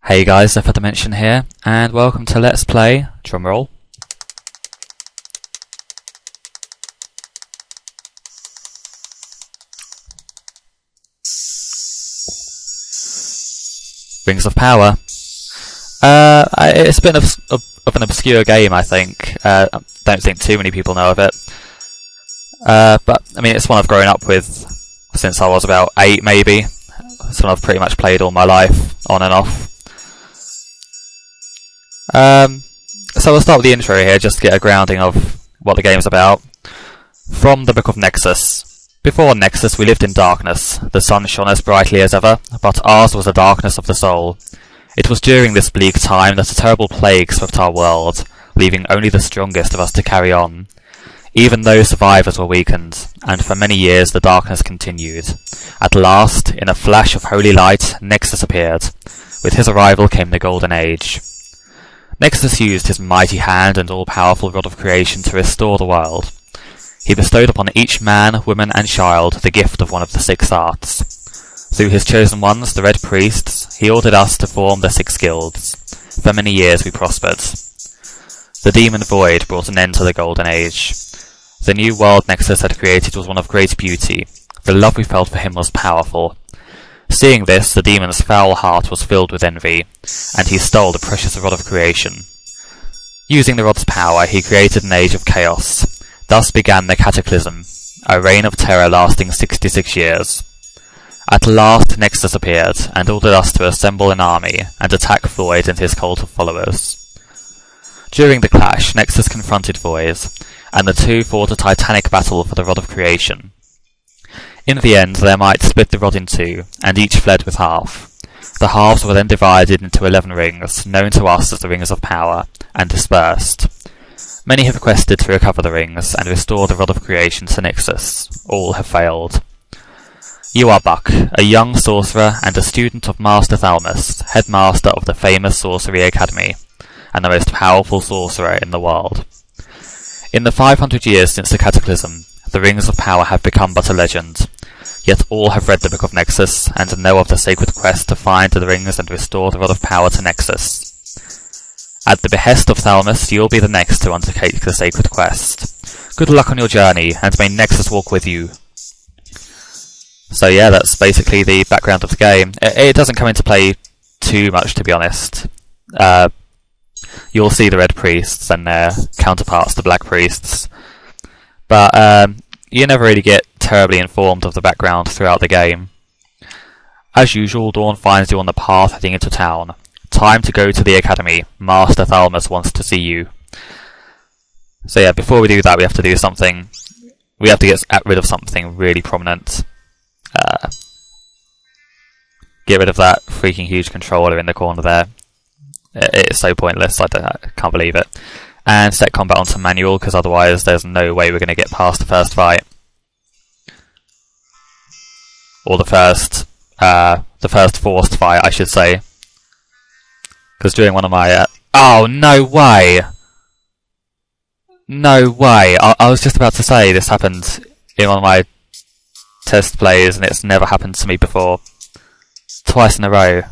Hey guys, Zephyrdimension here, and welcome to Let's Play, drumroll, Rings of Power. It's been of an obscure game, I think. Don't think too many people know of it. But, I mean, it's one I've grown up with since I was about 8, maybe. It's one I've pretty much played all my life, on and off. So we'll start with the intro here, just to get a grounding of what the game's about. From the Book of Nexus. Before Nexus, we lived in darkness. The sun shone as brightly as ever, but ours was the darkness of the soul. It was during this bleak time that a terrible plague swept our world, leaving only the strongest of us to carry on. Even those survivors were weakened, and for many years the darkness continued. At last, in a flash of holy light, Nexus appeared. With his arrival came the Golden Age. Nexus used his mighty hand and all-powerful rod of creation to restore the world. He bestowed upon each man, woman, and child the gift of one of the 6 arts. Through his chosen ones, the Red Priests, he ordered us to form the 6 guilds. For many years we prospered. The demon void brought an end to the Golden Age. The new world Nexus had created was one of great beauty. The love we felt for him was powerful. Seeing this, the demon's foul heart was filled with envy, and he stole the precious rod of creation. Using the rod's power, he created an age of chaos. Thus began the Cataclysm, a reign of terror lasting 66 years. At last Nexus appeared, and ordered us to assemble an army, and attack Void and his cult of followers. During the clash, Nexus confronted Void, and the two fought a titanic battle for the rod of creation. In the end, their might split the rod in 2, and each fled with half. The halves were then divided into 11 rings, known to us as the Rings of Power, and dispersed. Many have requested to recover the rings, and restore the rod of creation to Nexus. All have failed. You are Buck, a young sorcerer and a student of Master Thalmus, headmaster of the famous Sorcery Academy, and the most powerful sorcerer in the world. In the 500 years since the Cataclysm, the Rings of Power have become but a legend. Yet all have read the Book of Nexus, and know of the sacred quest to find the rings and restore the Rod of Power to Nexus. At the behest of Thalmus, you'll be the next to undertake the sacred quest. Good luck on your journey, and may Nexus walk with you. So yeah, that's basically the background of the game. It doesn't come into play too much, to be honest. You'll see the Red Priests and their counterparts, the Black Priests. But you never really get terribly informed of the background throughout the game. As usual, Dawn finds you on the path heading into town. Time to go to the academy. Master Thalmus wants to see you. So yeah, before we do that, we have to do something. We have to get rid of something really prominent. Get rid of that freaking huge controller in the corner there. It's so pointless, I can't believe it. And set combat onto manual, because otherwise there's no way we're going to get past the first fight. Or the first forced fight, I should say. Because during one of my... oh, no way! No way! I was just about to say this happened in one of my test plays, and it's never happened to me before. Twice in a row.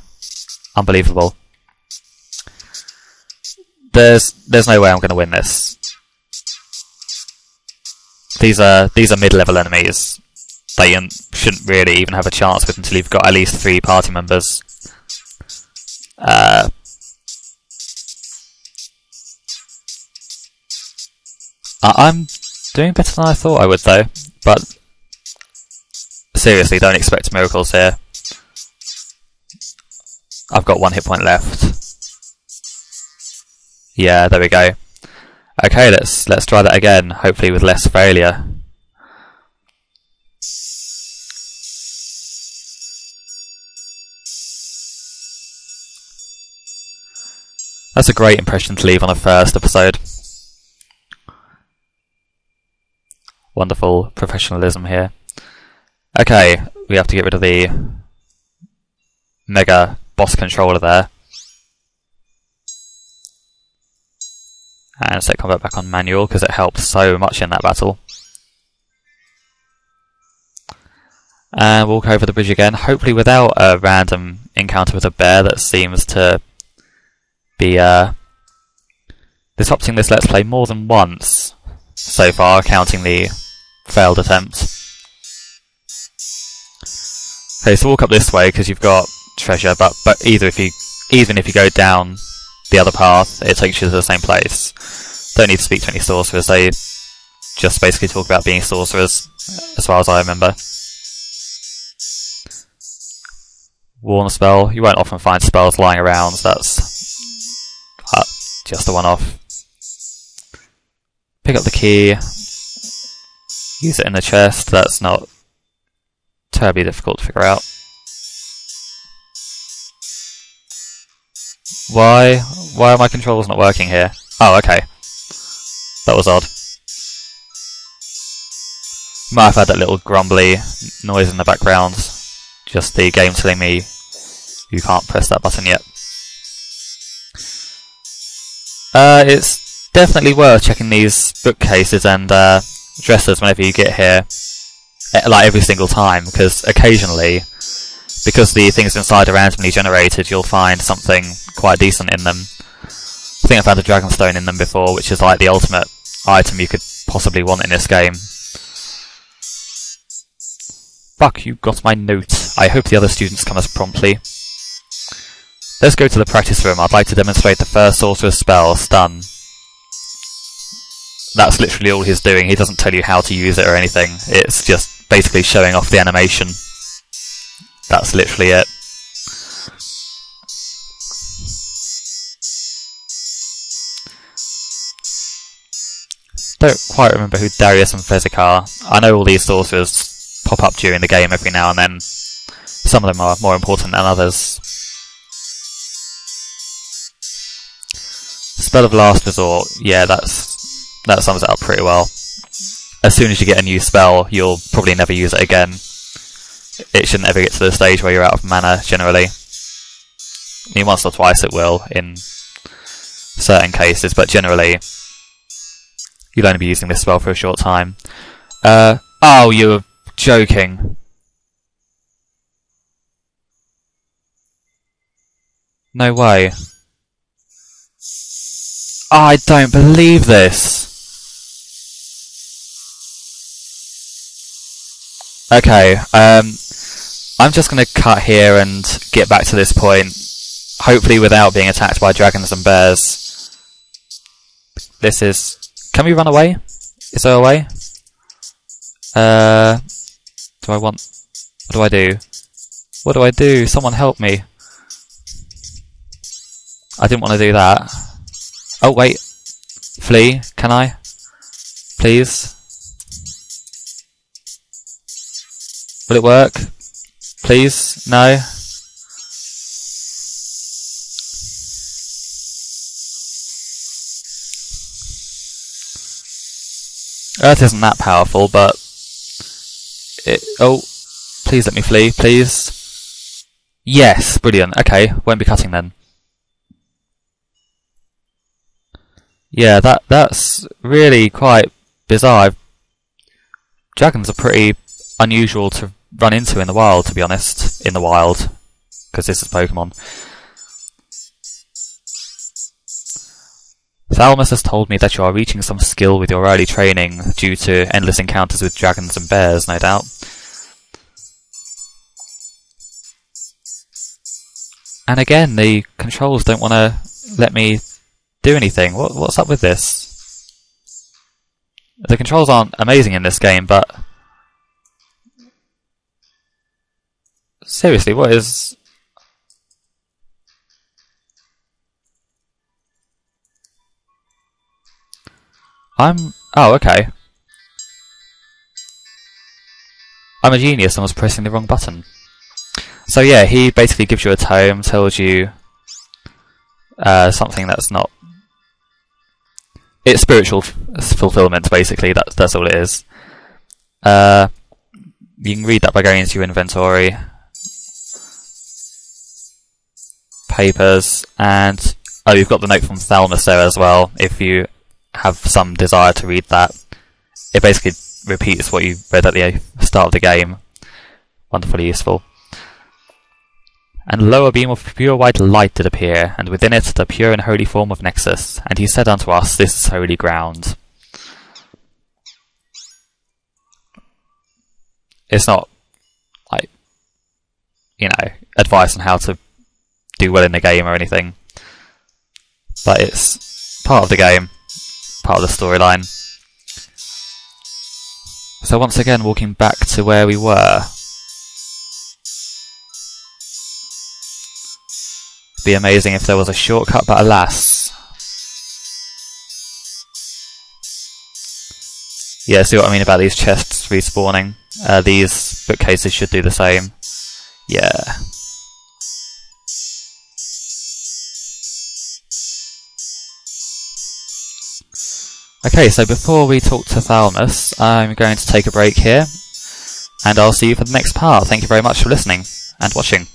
Unbelievable. There's no way I'm going to win this. These are mid-level enemies that you shouldn't really even have a chance with until you've got at least 3 party members. I'm doing better than I thought I would, though. But seriously, don't expect miracles here. I've got 1 hit point left. Yeah, there we go. Okay, let's try that again, hopefully with less failure. That's a great impression to leave on a first episode. Wonderful professionalism here. Okay, we have to get rid of the mega boss controller there. And set combat back on manual, because it helped so much in that battle. And walk over the bridge again, hopefully without a random encounter with a bear that seems to be disrupting this Let's Play more than once so far, counting the failed attempt. Okay, so walk up this way because you've got treasure, but even if you go down the other path, it takes you to the same place. Don't need to speak to any sorcerers, they just basically talk about being sorcerers, as far as I remember. Warn spell, you won't often find spells lying around, so that's just a one-off. Pick up the key, use it in the chest, that's not terribly difficult to figure out. Why are my controls not working here? Oh, okay. That was odd. Might have had that little grumbly noise in the background. Just the game telling me you can't press that button yet. It's definitely worth checking these bookcases and dressers whenever you get here. Like every single time, because occasionally, because the things inside are randomly generated, you'll find something quite decent in them. I think I found a dragonstone in them before, which is like the ultimate item you could possibly want in this game. Fuck, you got my note. I hope the other students come as promptly. Let's go to the practice room. I'd like to demonstrate the first sorcerer's spell, Stun. That's literally all he's doing. He doesn't tell you how to use it or anything. It's just basically showing off the animation. That's literally it. Don't quite remember who Darius and Fezzik are. I know all these sorcerers pop up during the game every now and then. Some of them are more important than others. Spell of Last Resort. Yeah, that sums it up pretty well. As soon as you get a new spell, you'll probably never use it again. It shouldn't ever get to the stage where you're out of mana, generally. I mean, once or twice it will, in certain cases, but generally, you'll only be using this spell for a short time. Oh, you're joking. No way. Oh, I don't believe this. Okay, I'm just going to cut here and get back to this point, hopefully without being attacked by dragons and bears. This is... Can we run away? Is there a way? Do I want... What do I do? What do I do? Someone help me. I didn't want to do that. Oh, wait. Flee, can I? Please? Will it work? Please? No? Earth isn't that powerful, but... Oh, please let me flee, please. Yes, brilliant. Okay, won't be cutting then. Yeah, that's really quite bizarre. Dragons are pretty unusual to run into in the wild, to be honest. In the wild, because this is Pokemon. Thalmus has told me that you are reaching some skill with your early training due to endless encounters with dragons and bears, no doubt. And again, the controls don't want to let me do anything. What's up with this? The controls aren't amazing in this game, but... Seriously, what is... Oh, okay. I'm a genius and was pressing the wrong button. So yeah, he basically gives you a tome, tells you something that's not... It's spiritual fulfillment, basically, that's all it is. You can read that by going into your inventory. Papers, and... Oh, you've got the note from Thalmus there as well, if you have some desire to read that. It basically repeats what you read at the start of the game. Wonderfully useful. And lo, a beam of pure white light did appear, and within it the pure and holy form of Nexus. And he said unto us, This is holy ground. It's not, like, you know, advice on how to do well in the game or anything. But it's part of the game, part of the storyline. So once again, walking back to where we were. It'd be amazing if there was a shortcut, but alas. Yeah, see what I mean about these chests respawning? These bookcases should do the same. Yeah. Okay, so before we talk to Thalmus, I'm going to take a break here, and I'll see you for the next part. Thank you very much for listening and watching.